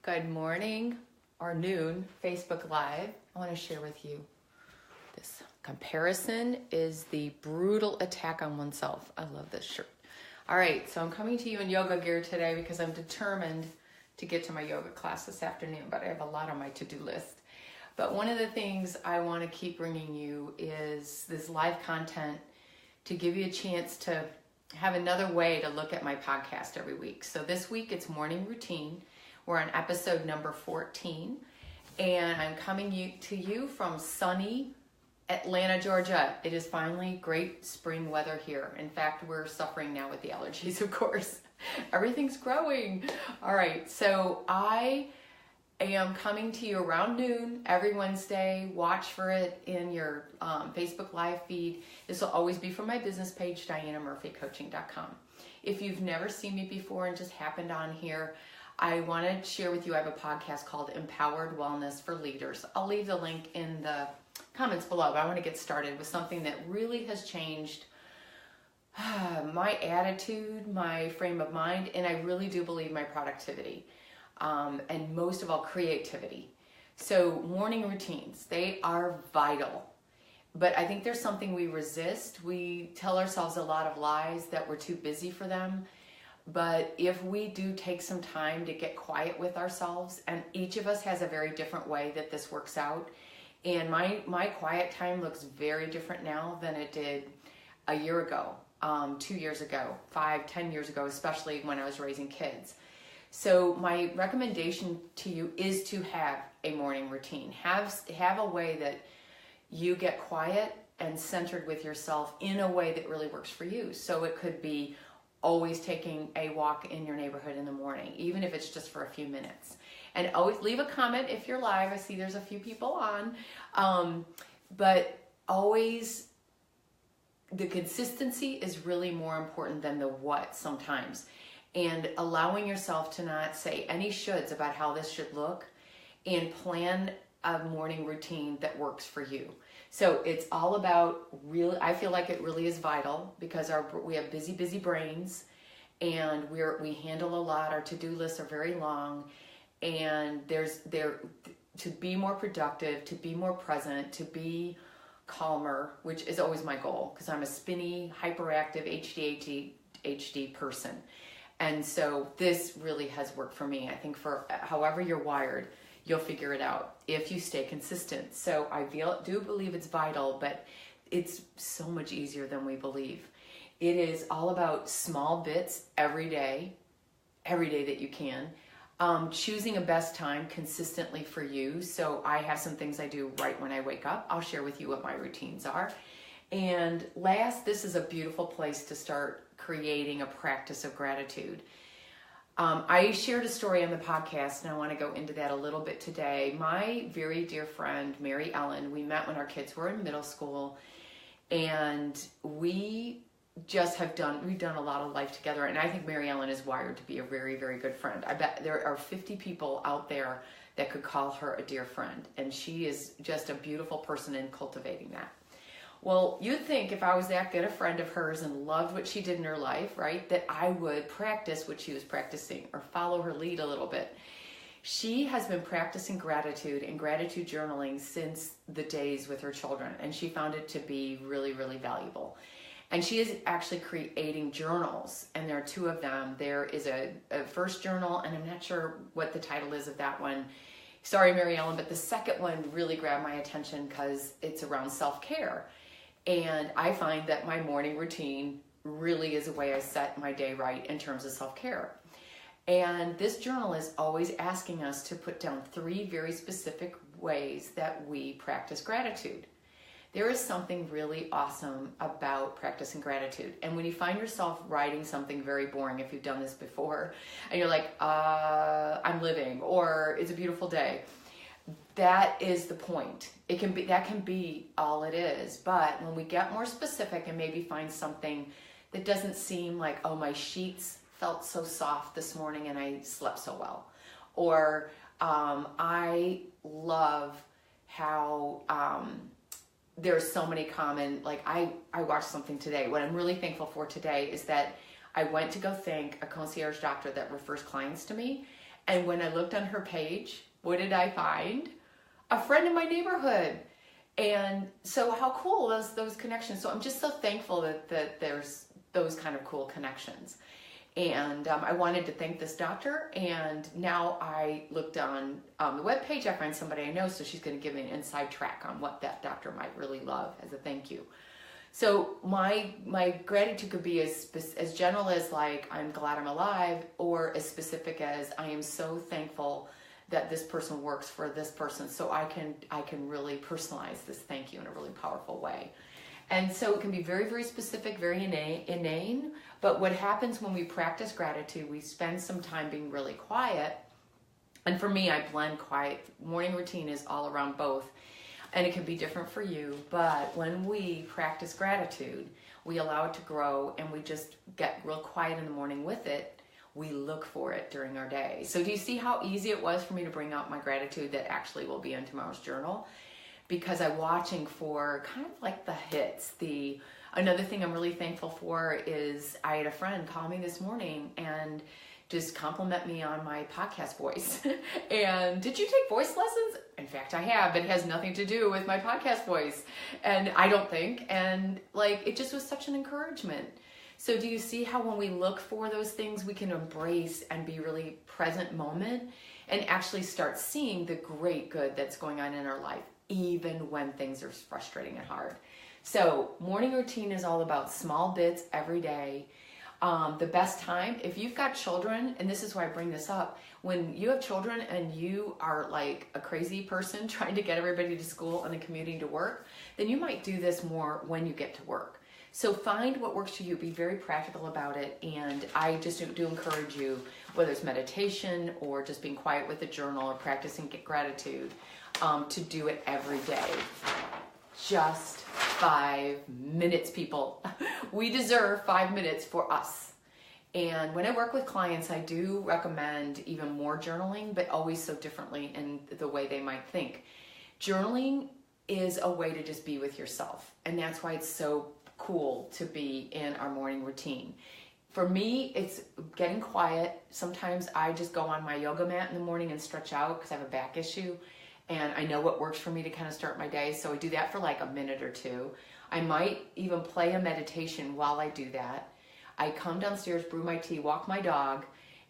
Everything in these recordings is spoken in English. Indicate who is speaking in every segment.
Speaker 1: Good morning or noon, Facebook Live. I want to share with you this comparison is the brutal attack on oneself. I love this shirt. All right, so I'm coming to you in yoga gear today because I'm determined to get to my yoga class this afternoon, but I have a lot on my to-do list. But one of the things I want to keep bringing you is this live content to give you a chance to have another way to look at my podcast every week. So this week it's morning routine. We're on episode number 14, and I'm coming to you from sunny Atlanta, Georgia. It is finally great spring weather here. In fact, we're suffering now with the allergies, of course. Everything's growing. All right, so I am coming to you around noon every Wednesday. Watch for it in your Facebook Live feed. This will always be from my business page, DianaMurphyCoaching.com. If you've never seen me before and just happened on here, I want to share with you, I have a podcast called Empowered Wellness for Leaders. I'll leave the link in the comments below, but I want to get started with something that really has changed my attitude, my frame of mind, and I really do believe my productivity, and most of all, creativity. So morning routines, they are vital. But I think there's something we resist. We tell ourselves a lot of lies that we're too busy for them. But if we do take some time to get quiet with ourselves, and each of us has a very different way that this works out, and my quiet time looks very different now than it did a year ago, 2 years ago, 5, 10 years ago, especially when I was raising kids. So my recommendation to you is to have a morning routine. Have a way that you get quiet and centered with yourself in a way that really works for you. So it could be always taking a walk in your neighborhood in the morning, even if it's just for a few minutes. And always leave a comment if you're live. I see there's a few people on. But always, the consistency is really more important than the what sometimes. And allowing yourself to not say any shoulds about how this should look, and plan a morning routine that works for you. So it's all about really, I feel like it really is vital because we have busy brains, and we handle a lot. Our to-do lists are very long, and to be more productive, to be more present, to be calmer, which is always my goal because I'm a spinny, hyperactive ADHD person. And so this really has worked for me. I think for however you're wired, you'll figure it out if you stay consistent. So I do believe it's vital, but it's so much easier than we believe. It is all about small bits every day that you can. Choosing a best time consistently for you. So I have some things I do right when I wake up. I'll share with you what my routines are. And last, this is a beautiful place to start creating a practice of gratitude. I shared a story on the podcast, and I want to go into that a little bit today. My very dear friend, Mary Ellen, we met when our kids were in middle school, and we've done a lot of life together, and I think Mary Ellen is wired to be a very, very good friend. I bet there are 50 people out there that could call her a dear friend, and she is just a beautiful person in cultivating that. Well, you'd think if I was that good a friend of hers and loved what she did in her life, right, that I would practice what she was practicing or follow her lead a little bit. She has been practicing gratitude and gratitude journaling since the days with her children, and she found it to be really, really valuable. And she is actually creating journals, and there are 2 of them. There is a first journal, and I'm not sure what the title is of that one. Sorry, Mary Ellen, but the second one really grabbed my attention because it's around self-care. And I find that my morning routine really is a way I set my day right in terms of self-care. And this journal is always asking us to put down 3 very specific ways that we practice gratitude. There is something really awesome about practicing gratitude. And when you find yourself writing something very boring, if you've done this before, and you're like, I'm living, or it's a beautiful day, that is the point. That can be all it is. But when we get more specific and maybe find something that doesn't seem like, oh, my sheets felt so soft this morning and I slept so well. Or I love how there's so many common, like I watched something today. What I'm really thankful for today is that I went to go thank a concierge doctor that refers clients to me. And when I looked on her page, what did I find? A friend in my neighborhood. And so how cool those connections. So I'm just so thankful that there's those kind of cool connections. And I wanted to thank this doctor, and now I looked on the webpage, I find somebody I know, so she's going to give me an inside track on what that doctor might really love as a thank you. So my gratitude could be as general as like, I'm glad I'm alive, or as specific as I am so thankful that this person works for this person, so I can really personalize this thank you in a really powerful way. And so it can be very, very specific, very inane, but what happens when we practice gratitude, we spend some time being really quiet. And for me, I blend quiet. Morning routine is all around both. And it can be different for you, but when we practice gratitude, we allow it to grow, and we just get real quiet in the morning with it. We look for it during our day. So do you see how easy it was for me to bring out my gratitude that actually will be in tomorrow's journal? Because I'm watching for kind of like the hits. Another thing I'm really thankful for is I had a friend call me this morning and just compliment me on my podcast voice. And did you take voice lessons? In fact, I have, but it has nothing to do with my podcast voice. And I don't think, and like, it just was such an encouragement. So do you see how when we look for those things, we can embrace and be really present moment and actually start seeing the great good that's going on in our life, even when things are frustrating and hard. So morning routine is all about small bits every day. The best time, if you've got children, and this is why I bring this up, when you have children and you are like a crazy person trying to get everybody to school and then commuting to work, then you might do this more when you get to work. So find what works for you, be very practical about it, and I just do encourage you, whether it's meditation or just being quiet with a journal or practicing gratitude, to do it every day. Just 5 minutes, people. We deserve 5 minutes for us. And when I work with clients, I do recommend even more journaling, but always so differently in the way they might think. Journaling is a way to just be with yourself, and that's why it's so cool to be in our morning routine. For me, it's getting quiet. Sometimes I just go on my yoga mat in the morning and stretch out because I have a back issue. And I know what works for me to kind of start my day. So I do that for like a minute or two. I might even play a meditation while I do that. I come downstairs, brew my tea, walk my dog,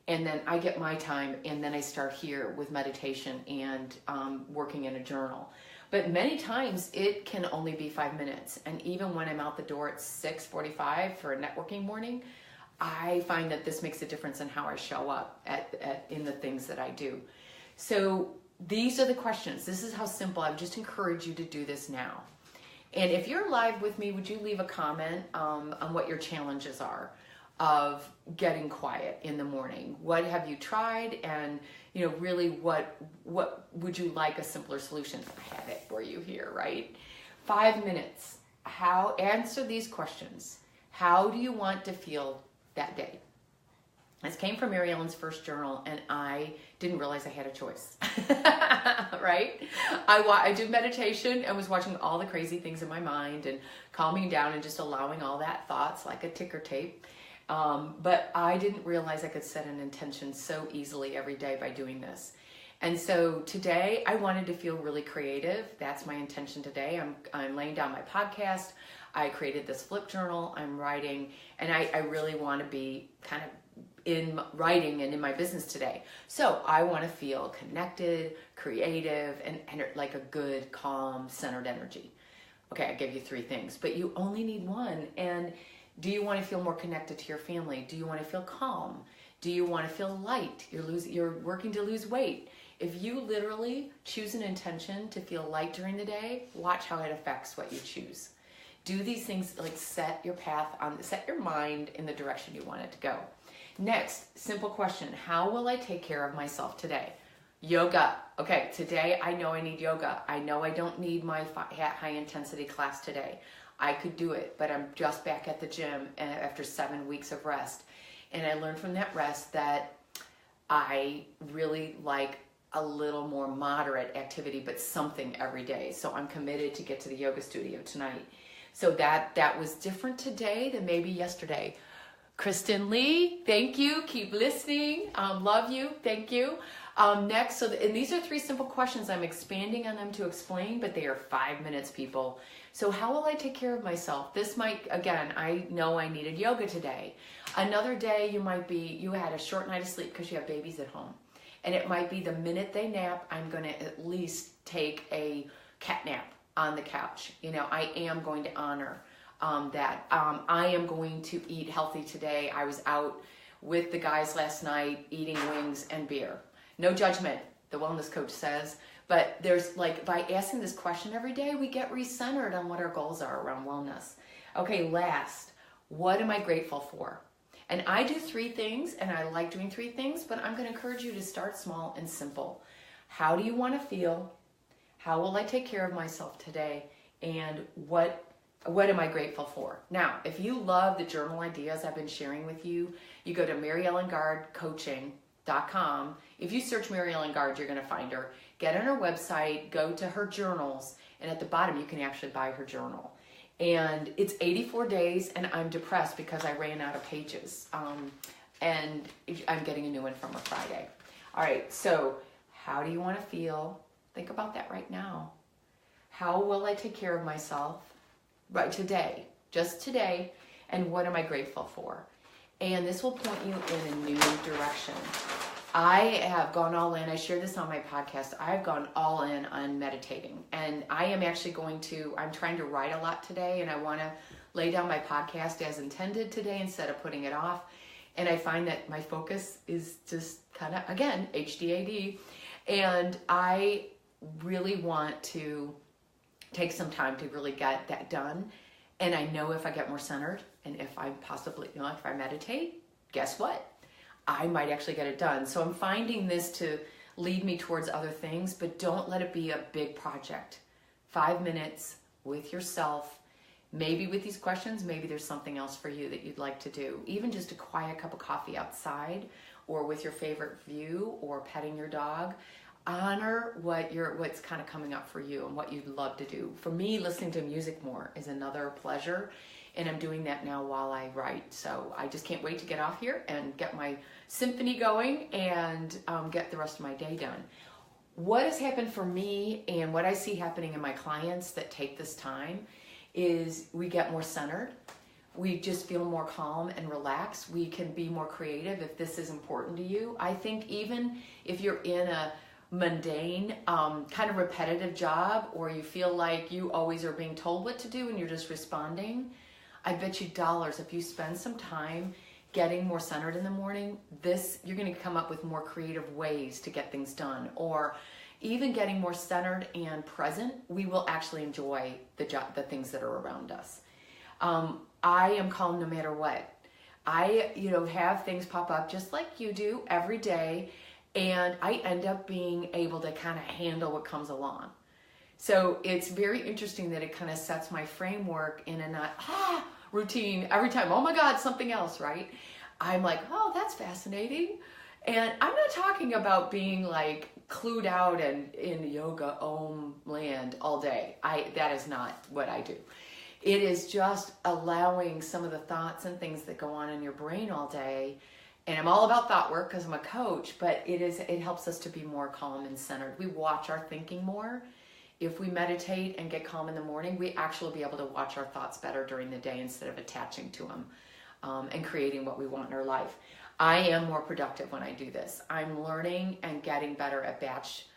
Speaker 1: and then I get my time. And then I start here with meditation and working in a journal. But many times it can only be 5 minutes. And even when I'm out the door at 6:45 for a networking morning, I find that this makes a difference in how I show up in the things that I do. So these are the questions. This is how simple. I would just encourage you to do this now. And if you're live with me, would you leave a comment on what your challenges are of getting quiet in the morning? What have you tried? And really what would you like a simpler solution? I have it for you here, right? 5 minutes. Answer these questions. How do you want to feel that day? This came from Mary Ellen's first journal, and I didn't realize I had a choice, right? I did meditation and was watching all the crazy things in my mind and calming down and just allowing all that thoughts like a ticker tape. But I didn't realize I could set an intention so easily every day by doing this. And so today I wanted to feel really creative. That's my intention today. I'm laying down my podcast. I created this flip journal. I'm writing, and I really want to be kind of in writing and in my business today. So I want to feel connected, creative, and like a good, calm, centered energy. Okay, I gave you 3 things, but you only need one. And do you want to feel more connected to your family? Do you want to feel calm? Do you want to feel light? You're working to lose weight. If you literally choose an intention to feel light during the day, watch how it affects what you choose. Do these things, like set your mind in the direction you want it to go. Next, simple question. How will I take care of myself today? Yoga. Okay, today I know I need yoga. I know I don't need my high intensity class today. I could do it, but I'm just back at the gym after 7 weeks of rest. And I learned from that rest that I really like a little more moderate activity, but something every day. So I'm committed to get to the yoga studio tonight. So that was different today than maybe yesterday. Kristen Lee, thank you. Keep listening. Love you. Thank you. Next, and these are 3 simple questions. I'm expanding on them to explain, but they are 5 minutes, people. So how will I take care of myself? This might, again, I know I needed yoga today. Another day you had a short night of sleep because you have babies at home. And it might be the minute they nap, I'm going to at least take a cat nap on the couch. I am going to honor that. I am going to eat healthy today. I was out with the guys last night eating wings and beer. No judgment, the wellness coach says. But there's by asking this question every day, we get recentered on what our goals are around wellness. Okay, last, what am I grateful for? And I do 3 things, and I like doing 3 things, but I'm going to encourage you to start small and simple. How do you want to feel? How will I take care of myself today? And what am I grateful for? Now, if you love the journal ideas I've been sharing with you, you go to MaryEllenGardCoaching.com. If you search Mary Ellen Gard, you're going to find her. Get on her website, go to her journals, and at the bottom you can actually buy her journal. And it's 84 days, and I'm depressed because I ran out of pages. And I'm getting a new one from her Friday. All right, so how do you want to feel? Think about that right now. How will I take care of myself right today, just today, and what am I grateful for? And this will point you in a new direction. I have gone all in. I shared this on my podcast. I've gone all in on meditating. And I am actually I'm trying to write a lot today, and I want to lay down my podcast as intended today instead of putting it off. And I find that my focus is just kind of, again, HDAD. And I really want to take some time to really get that done. And I know if I get more centered and if I possibly, if I meditate, guess what? I might actually get it done. So I'm finding this to lead me towards other things, but don't let it be a big project. 5 minutes with yourself, maybe with these questions, maybe there's something else for you that you'd like to do. Even just a quiet cup of coffee outside or with your favorite view or petting your dog. Honor what's kind of coming up for you and what you'd love to do. For me, listening to music more is another pleasure, and I'm doing that now while I write. So I just can't wait to get off here and get my symphony going and get the rest of my day done. What has happened for me and what I see happening in my clients that take this time is we get more centered. We just feel more calm and relaxed. We can be more creative if this is important to you. I think even if you're in a mundane, kind of repetitive job, or you feel like you always are being told what to do and you're just responding, I bet you dollars if you spend some time getting more centered in the morning, you're going to come up with more creative ways to get things done. Or even getting more centered and present, we will actually enjoy the things that are around us. I am calm no matter what. I, have things pop up just like you do every day, and I end up being able to kind of handle what comes along. So it's very interesting that it kind of sets my framework in a routine every time. Oh my God, something else, right? I'm like, oh, that's fascinating. And I'm not talking about being like clued out and in yoga om land all day. That is not what I do. It is just allowing some of the thoughts and things that go on in your brain all day. And I'm all about thought work because I'm a coach, but it helps us to be more calm and centered. We watch our thinking more. If we meditate and get calm in the morning, we actually will be able to watch our thoughts better during the day instead of attaching to them and creating what we want in our life. I am more productive when I do this. I'm learning and getting better at batch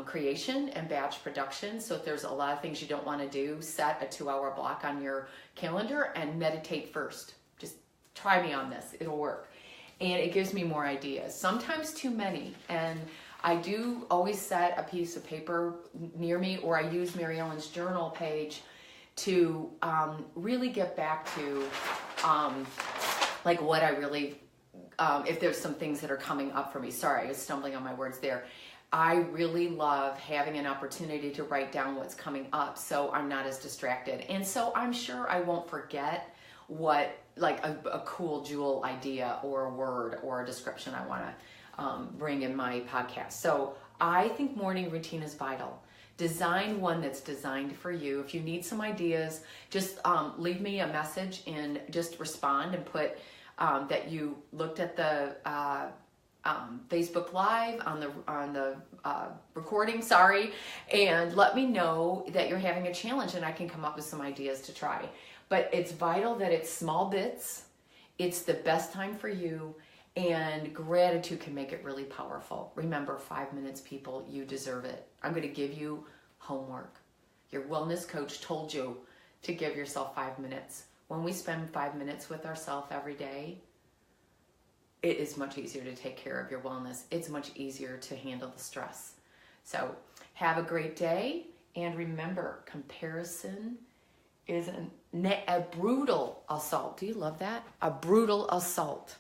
Speaker 1: creation and batch production. So if there's a lot of things you don't want to do, set a 2-hour block on your calendar and meditate first. Just try me on this. It'll work. And it gives me more ideas, sometimes too many. And I do always set a piece of paper near me, or I use Mary Ellen's journal page to really get back to like what I really, if there's some things that are coming up for me. Sorry, I was stumbling on my words there. I really love having an opportunity to write down what's coming up so I'm not as distracted. And so I'm sure I won't forget what, like a cool jewel idea or a word or a description I want to bring in my podcast. So I think morning routine is vital. Design one that's designed for you. If you need some ideas, just leave me a message and just respond and put that you looked at the Facebook Live on the recording, sorry, and let me know that you're having a challenge and I can come up with some ideas to try. But it's vital that it's small bits. It's the best time for you, and gratitude can make it really powerful. Remember, 5 minutes, people, you deserve it. I'm going to give you homework. Your wellness coach told you to give yourself 5 minutes. When we spend 5 minutes with ourselves every day, it is much easier to take care of your wellness. It's much easier to handle the stress. So have a great day. And remember, comparison is a brutal assault. Do you love that? A brutal assault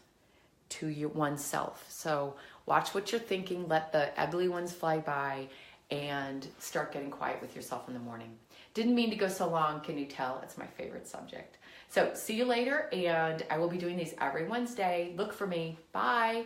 Speaker 1: to oneself. So watch what you're thinking. Let the ugly ones fly by and start getting quiet with yourself in the morning. Didn't mean to go so long. Can you tell? It's my favorite subject. So see you later, and I will be doing these every Wednesday. Look for me. Bye.